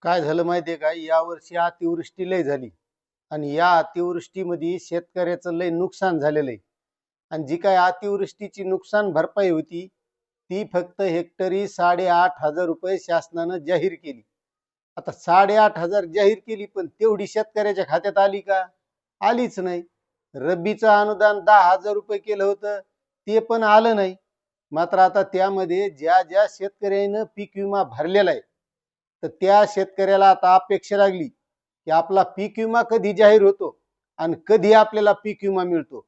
काय झालं माहितीये का, यावर्षी अतिवृष्टी लय झाली आणि या अतिवृष्टीमध्ये शेतकऱ्याचं लय नुकसान झालेलं आहे. आणि जी काय अतिवृष्टीची नुकसान भरपाई होती ती फक्त हेक्टरी 8,500 रुपये शासनानं जाहीर केली. आता 8,500 जाहीर केली, पण तेवढी शेतकऱ्याच्या खात्यात आली का? आलीच नाही. रब्बीचं अनुदान 10,000 रुपये केलं होतं, ते पण आलं नाही. मात्र आता त्यामध्ये ज्या ज्या शेतकऱ्यानं पीक विमा भरलेला आहे, तर त्या शेतकऱ्याला आता अपेक्षा लागली की आपला पीक विमा कधी जाहीर होतो आणि कधी आपल्याला पीक विमा मिळतो.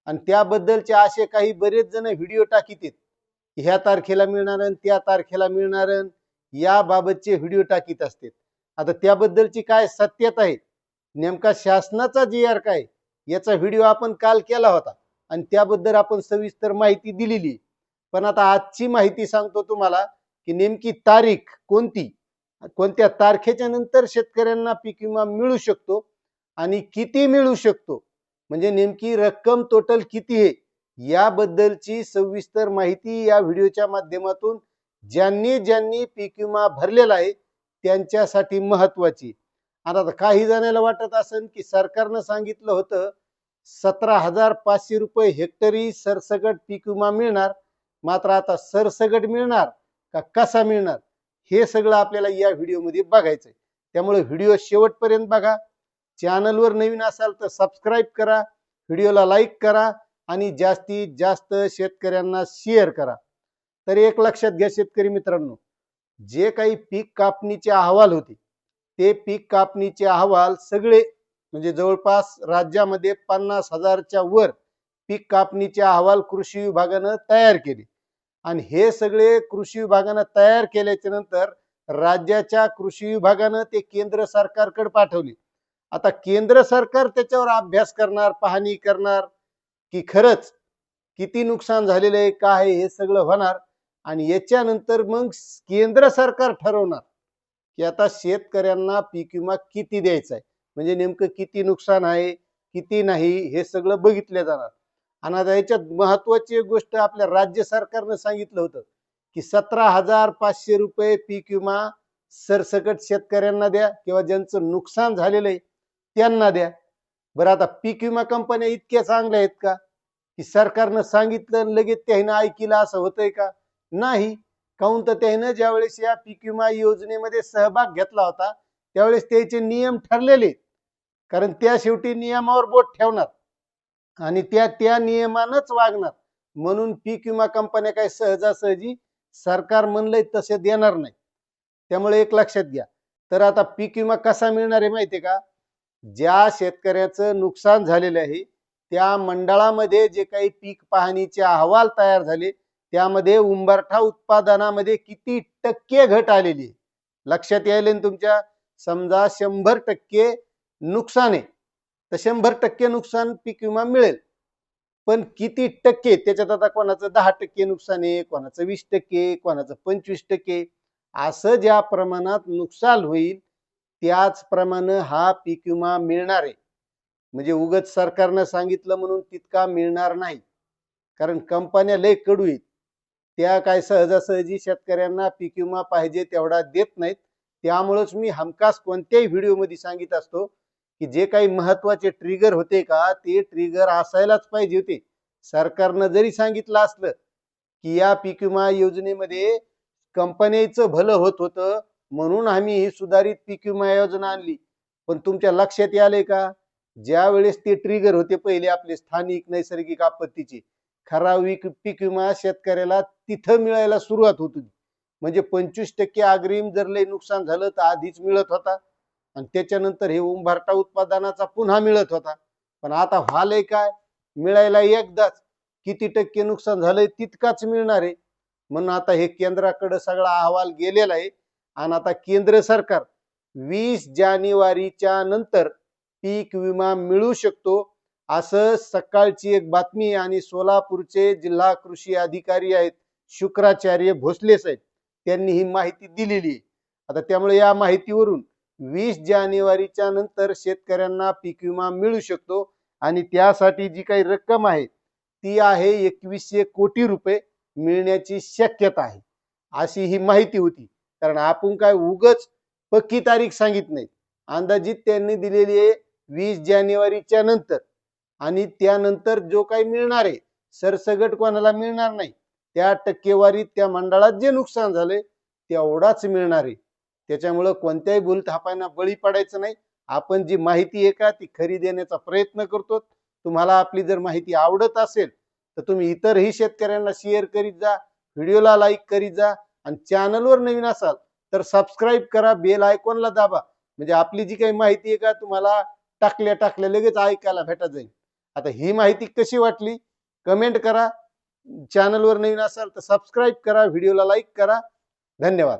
आणि त्याबद्दलचे असे काही बरेच जण व्हिडिओ टाकीत आहेत, ह्या तारखेला मिळणार आणि त्या तारखेला मिळणार, याबाबतचे व्हिडिओ टाकीत असतात. आता त्याबद्दलची काय सत्यता आहे, नेमका शासनाचा जी आर काय, याचा व्हिडिओ आपण काल केला होता आणि त्याबद्दल आपण सविस्तर माहिती दिलेली. पण आता आजची माहिती सांगतो तुम्हाला की नेमकी तारीख कोणती, कोणत्या तारखेच्या नंतर शेतकऱ्यांना पीक विमा मिळू शकतो आणि किती मिळू शकतो, म्हणजे नेमकी रक्कम टोटल किती आहे, याबद्दलची सविस्तर माहिती या व्हिडिओच्या माध्यमातून ज्यांनी ज्यांनी पीक विमा भरलेला आहे त्यांच्यासाठी महत्वाची. आता काही जणांना वाटत असेल की सरकारनं सांगितलं होतं 17,500 रुपये हेक्टरी सरसकट पीक विमा मिळणार. मात्र आता सरसकट मिळणार का कसा मिळणार, हे सगळं आपल्याला या व्हिडिओमध्ये बघायचंय. त्यामुळे व्हिडिओ शेवटपर्यंत बघा. चॅनलवर नवीन असाल तर सबस्क्राईब करा, व्हिडिओला लाईक करा आणि जास्तीत जास्त शेतकऱ्यांना शेअर करा. तर एक लक्षात घ्या शेतकरी मित्रांनो, जे काही पीक कापणीचे अहवाल होते ते पीक कापणीचे अहवाल सगळे म्हणजे जवळपास राज्यामध्ये 50,000च्या वर पीक कापणीचे अहवाल कृषी विभागानं तयार केले. आणि हे सगळे कृषी विभागानं तयार केल्याच्या नंतर राज्याच्या कृषी विभागानं ते केंद्र सरकारकडे पाठवले. आता केंद्र सरकार त्याच्यावर अभ्यास करणार, पाहणी करणार की खरंच किती नुकसान झालेलं आहे, काय हे सगळं होणार. आणि याच्यानंतर मग केंद्र सरकार ठरवणार की आता शेतकऱ्यांना पीक विमा किती द्यायचा आहे, म्हणजे नेमकं किती नुकसान आहे किती नाही हे सगळं बघितलं जाणार. आणि आता याच्यात महत्वाची एक गोष्ट आपल्या राज्य सरकारनं सांगितलं होतं की 17,500 रुपये पीक विमा सरसकट शेतकऱ्यांना द्या किंवा ज्यांचं नुकसान झालेलं आहे त्यांना द्या. बरं, आता पीक विमा कंपन्या इतक्या चांगल्या आहेत का की सरकारनं सांगितलं लगेच त्यानं ऐकिलं, असं होतंय का? नाही. काहून तर त्यानं ज्यावेळेस या पीक विमा योजनेमध्ये सहभाग घेतला होता त्यावेळेस त्याचे नियम ठरलेले, कारण त्या शेवटी नियमावर बोट ठेवणार आणि त्या त्या नियमानंच वागणार. म्हणून पीक विमा कंपन्या काय सहजासहजी सरकार म्हणलंय तसे देणार नाही. त्यामुळे एक लक्षात घ्या. तर आता पीक विमा कसा मिळणार आहे माहितीये का, ज्या शेतकऱ्याचं नुकसान झालेलं आहे त्या मंडळामध्ये जे काही पीक पाहणीचे अहवाल तयार झाले त्यामध्ये उंबरठा उत्पादनामध्ये किती टक्के घट आलेली आहे लक्षात यायला तुमच्या. समजा 100% नुकसान आहे तर 100% नुकसान पीक विमा मिळेल, पण किती टक्के, त्याच्यात आता कोणाचं 10% नुकसान आहे, कोणाचं 20%, कोणाचं 25%, असं ज्या प्रमाणात नुकसान होईल त्याचप्रमाणे हा पीक विमा मिळणार आहे. म्हणजे उगत सरकारनं सांगितलं म्हणून तितका मिळणार नाही, कारण कंपन्या लय कडू आहेत. त्या काय सहजासहजी शेतकऱ्यांना पीक विमा पाहिजे तेवढा देत नाहीत. त्यामुळेच मी हमखास कोणत्याही व्हिडिओमध्ये सांगित असतो की जे काही महत्वाचे ट्रिगर होते का ते ट्रिगर असायलाच पाहिजे होते. सरकारनं जरी सांगितलं असलं की या पीक विमा योजनेमध्ये कंपन्यांचं भलं होत होतं म्हणून आम्ही ही सुधारित पीक विमा योजना आणली, पण तुमच्या लक्षात आले का ज्या वेळेस ते ट्रिगर होते पहिले आपले स्थानिक नैसर्गिक आपत्तीचे, ठराविक पीक विमा शेतकऱ्याला तिथं मिळायला सुरुवात होत होती. म्हणजे 25% अग्रिम जर लय नुकसान झालं तर आधीच मिळत होता आणि त्याच्यानंतर हे उंबरठा उत्पादनाचा पुन्हा मिळत होता. पण आता व्हालंय काय, मिळायला एकदाच, किती टक्के नुकसान झालंय तितकाच मिळणार आहे. म्हणून आता हे केंद्राकडे सगळा अहवाल गेलेला आहे आणि आता केंद्र सरकार 20 जानेवारीच्या नंतर पीक विमा मिळू शकतो असं सकाळची एक बातमी. आणि सोलापूरचे जिल्हा कृषी अधिकारी आहेत शुक्राचार्य भोसले साहेब, त्यांनी ही माहिती दिलेली आहे. आता त्यामुळे या माहितीवरून 20 जानेवारीच्या नंतर शेतकऱ्यांना पीक विमा मिळू शकतो आणि त्यासाठी जी काही रक्कम आहे ती आहे 2100 कोटी रुपये मिळण्याची शक्यता आहे, अशी ही माहिती होती. कारण आपण काय उगच पक्की तारीख सांगित नाही. अंदाजित त्यांनी दिलेली आहे 20 जानेवारीच्या नंतर, आणि त्यानंतर जो काही मिळणार आहे सरसगट कोणाला मिळणार नाही. त्या टक्केवारीत त्या मंडळात जे नुकसान झाले तेवढाच मिळणार आहे. त्याच्यामुळं कोणत्याही भूलथापांना बळी पडायचं नाही. आपण जी माहिती आहे का ती खरी देण्याचा प्रयत्न करतो. तुम्हाला आपली जर माहिती आवडत असेल तर तुम्ही इतरही शेतकऱ्यांना शेअर करीत जा, व्हिडिओला लाईक करीत जा, आणि चॅनलवर नवीन असाल तर सबस्क्राईब करा, बेल आयकॉनला दाबा, म्हणजे आपली जी काही माहिती आहे का तुम्हाला टाकल्या लगेच ऐकायला भेटत जाईल. आता ही माहिती कशी वाटली कमेंट करा. चॅनलवर नवीन असाल तर सबस्क्राईब करा, व्हिडिओला लाईक करा. धन्यवाद.